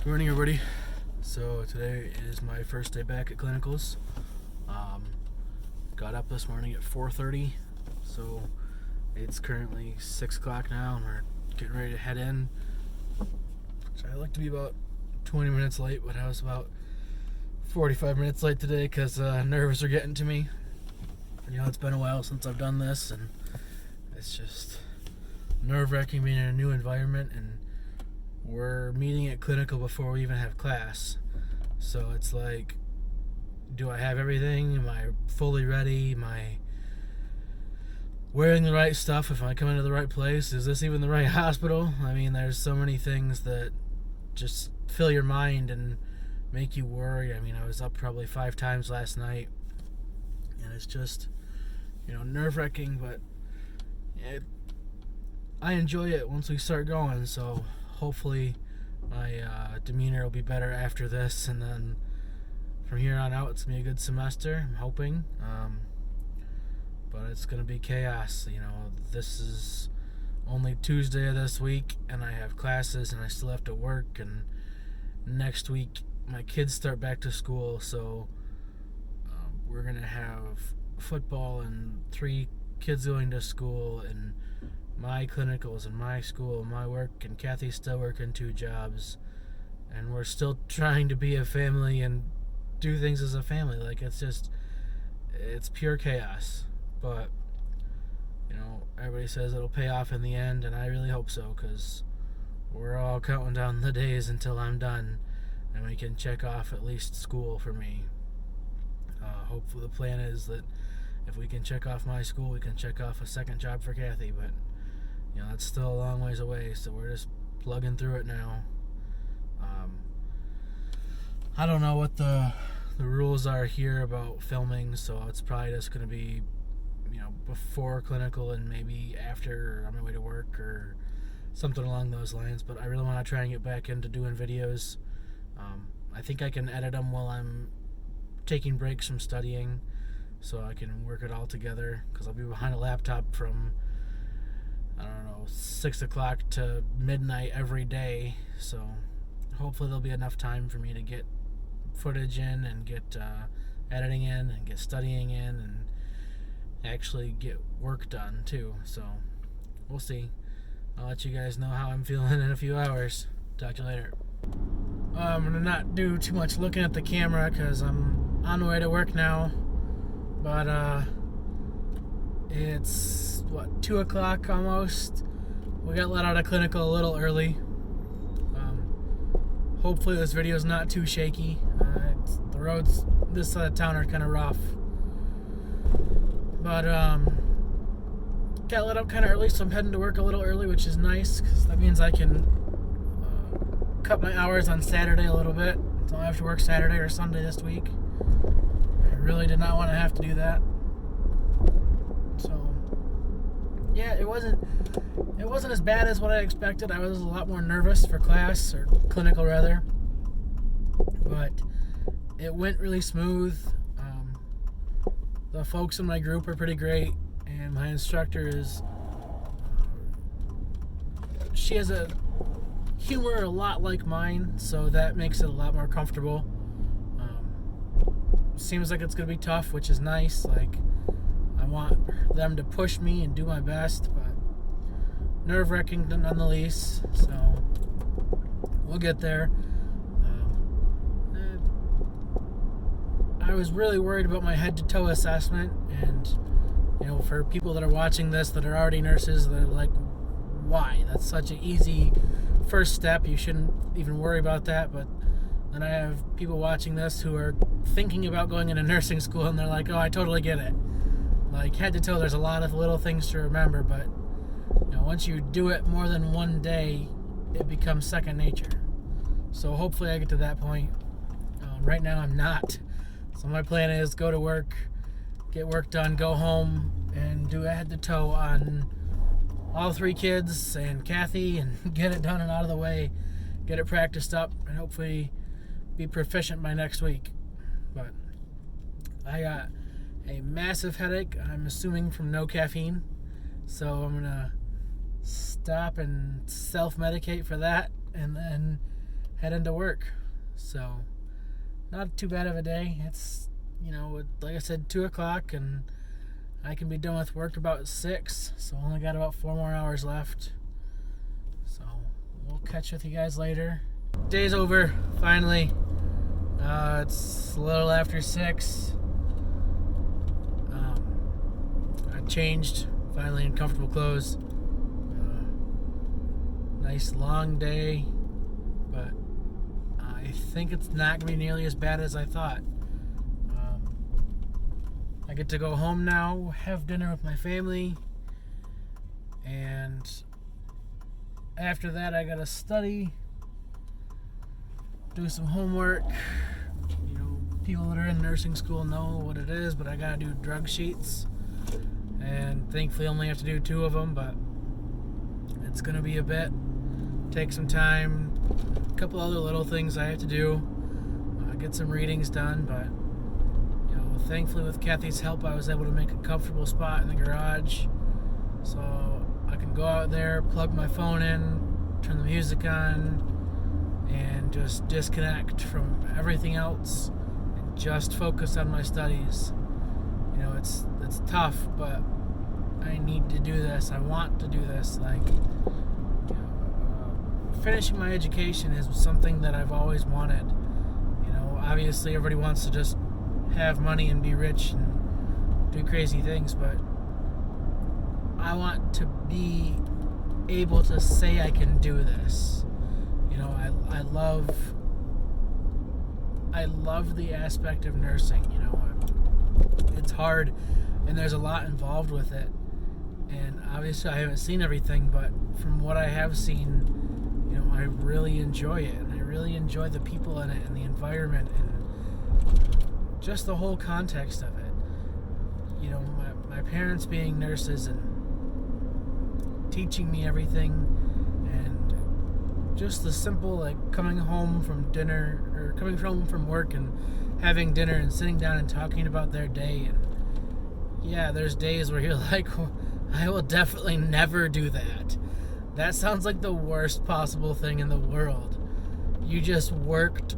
Morning, everybody. So today is my first day back at clinicals. Got up this morning at 4:30, so it's currently 6 o'clock now, and we're getting ready to head in. So I like to be about 20 minutes late, but I was about 45 minutes late today because nerves are getting to me. It's been a while since I've done this, and it's just nerve-wracking being in a new environment, and we're meeting at clinical before we even have class. So it's like, do I have everything? Am I fully ready? Am I wearing the right stuff? If I come into the right place, is this even the right hospital? I mean, there's so many things that just fill your mind and make you worry. I mean, I was up probably 5 times last night, and it's just, nerve-wracking, but I enjoy it once we start going. So hopefully my demeanor will be better after this, and then from here on out it's going to be a good semester, I'm hoping. But it's going to be chaos. This is only Tuesday of this week, and I have classes, and I still have to work, and next week my kids start back to school, so we're going to have football and 3 kids going to school, and my clinicals and my school, my work, and Kathy's still working 2 jobs, and we're still trying to be a family and do things as a family. Like, it's pure chaos. But everybody says it'll pay off in the end, and I really hope so, because we're all counting down the days until I'm done and we can check off at least school for me. Hopefully the plan is that if we can check off my school, we can check off a second job for Kathy, but that's still a long ways away, so we're just plugging through it now. I don't know what the rules are here about filming, so it's probably just going to be, before clinical and maybe after, or on my way to work, or something along those lines. But I really want to try and get back into doing videos. I think I can edit them while I'm taking breaks from studying, so I can work it all together, because I'll be behind a laptop from 6 o'clock to midnight every day, so hopefully there'll be enough time for me to get footage in and get editing in and get studying in and actually get work done too. So we'll see. I'll let you guys know how I'm feeling in a few hours. Talk to you later. I'm gonna not do too much looking at the camera because I'm on the way to work now, but it's 2 o'clock almost. We got let out of clinical a little early. Hopefully this video is not too shaky. The roads this side of town are kind of rough, but got let out kind of early, so I'm heading to work a little early, which is nice, because that means I can cut my hours on Saturday a little bit, so I have to work Saturday or Sunday this week. I really did not want to have to do that. So yeah, it wasn't as bad as what I expected. I was a lot more nervous for class, or clinical rather, but it went really smooth. The folks in my group are pretty great, and my instructor is she has a humor a lot like mine, so that makes it a lot more comfortable. Seems like it's gonna be tough, which is nice. Like, I want them to push me and do my best, but nerve-wracking none the least, so we'll get there. I was really worried about my head-to-toe assessment, and for people that are watching this that are already nurses, they're like, why? That's such an easy first step, you shouldn't even worry about that. But then I have people watching this who are thinking about going into nursing school, and they're like, oh, I totally get it. Like, head to toe, there's a lot of little things to remember, but once you do it more than one day, it becomes second nature. So hopefully I get to that point. Right now I'm not. So my plan is go to work, get work done, go home, and do a head to toe on all 3 kids and Kathy, and get it done and out of the way, get it practiced up, and hopefully be proficient by next week. But I got a massive headache, I'm assuming from no caffeine, so I'm gonna stop and self-medicate for that, and then head into work. So, not too bad of a day. It's, like I said, 2 o'clock, and I can be done with work about 6, so only got about 4 more hours left. So, we'll catch with you guys later. Day's over, finally. It's a little after 6. I changed, finally, in comfortable clothes. Nice long day, but I think it's not going to be nearly as bad as I thought. I get to go home now, have dinner with my family, and after that I gotta study, do some homework. People that are in nursing school know what it is, but I gotta do drug sheets, and thankfully I only have to do 2 of them, but it's gonna be a bit. Take some time, a couple other little things I have to do, get some readings done, but thankfully with Kathy's help I was able to make a comfortable spot in the garage, so I can go out there, plug my phone in, turn the music on, and just disconnect from everything else and just focus on my studies. It's tough, but I need to do this. I want to do this. Finishing my education is something that I've always wanted. Obviously everybody wants to just have money and be rich and do crazy things, but I want to be able to say I can do this. I love the aspect of nursing. It's hard and there's a lot involved with it, and obviously I haven't seen everything, but from what I have seen, I really enjoy it, and I really enjoy the people in it and the environment and just the whole context of it. My parents being nurses and teaching me everything, and just the simple, coming home from dinner or coming home from work and having dinner and sitting down and talking about their day. And yeah, there's days where you're like, well, I will definitely never do that. That sounds like the worst possible thing in the world. You just worked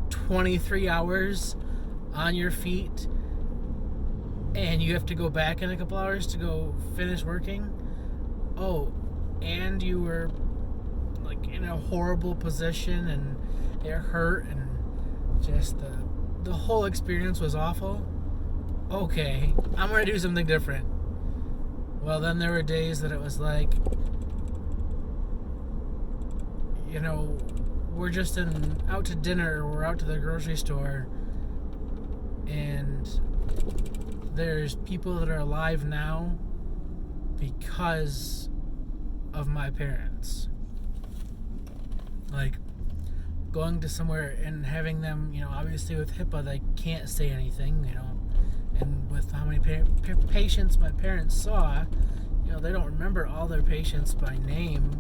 23 hours on your feet, and you have to go back in a couple hours to go finish working. Oh, and you were in a horrible position, and it hurt, and just the whole experience was awful. Okay, I'm gonna do something different. Well, then there were days that it was we're just out to dinner, or we're out to the grocery store, and there's people that are alive now because of my parents. Going to somewhere and having them, obviously with HIPAA they can't say anything, and with how many patients my parents saw, they don't remember all their patients by name,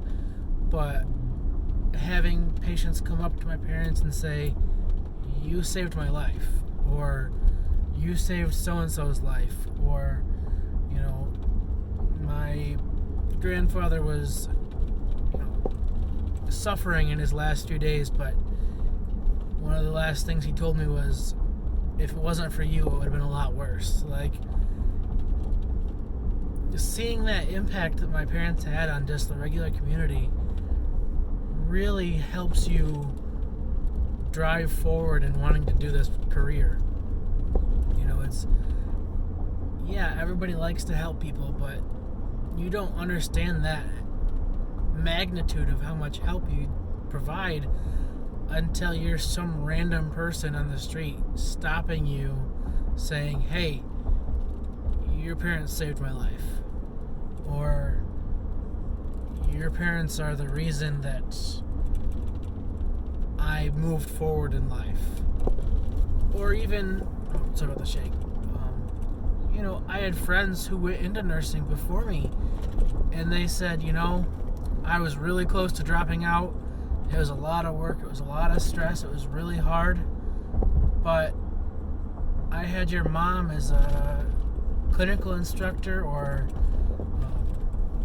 but having patients come up to my parents and say, you saved my life, or you saved so-and-so's life, or my grandfather was suffering in his last few days, but one of the last things he told me was, if it wasn't for you, it would have been a lot worse. Just seeing that impact that my parents had on just the regular community really helps you drive forward in wanting to do this career. Everybody likes to help people, but you don't understand that magnitude of how much help you provide until you're some random person on the street stopping you saying, hey, your parents saved my life, or your parents are the reason that I moved forward in life. Or even, sorry about the shake, I had friends who went into nursing before me, and they said, I was really close to dropping out. It was a lot of work, it was a lot of stress, it was really hard, but I had your mom as a clinical instructor, or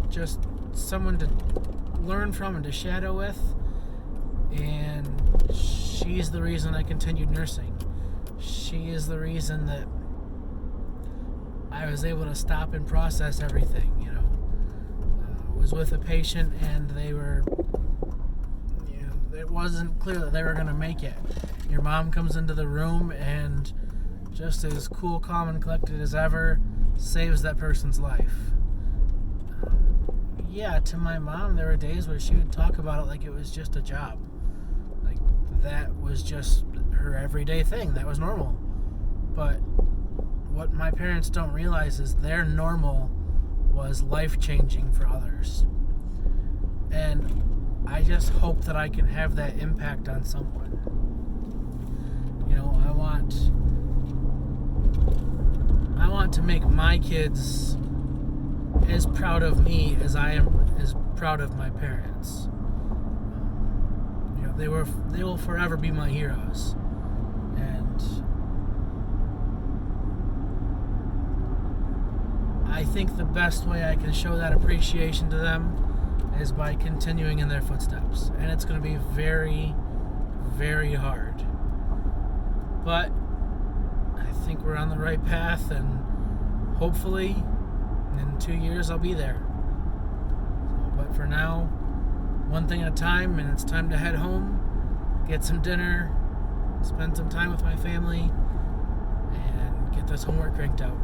just someone to learn from and to shadow with, And she's the reason I continued nursing. She is the reason that I was able to stop and process everything, you know. I was with a patient and they were, you know, it wasn't clear that they were going to make it. Your mom comes into the room and just as cool, calm, and collected as ever, saves that person's life. Yeah, to my mom, there were days where she would talk about it like it was just a job. Like, that was just her everyday thing. That was normal. But what my parents don't realize is their normal was life-changing for others. And I just hope that I can have that impact on someone. You know, I want to make my kids as proud of me as I am as proud of my parents. You know, they will forever be my heroes. And I think the best way I can show that appreciation to them is by continuing in their footsteps. And it's going to be very, very hard. But I think we're on the right path, and hopefully in 2 years I'll be there. But for now, one thing at a time, and it's time to head home, get some dinner, spend some time with my family, and get this homework cranked out.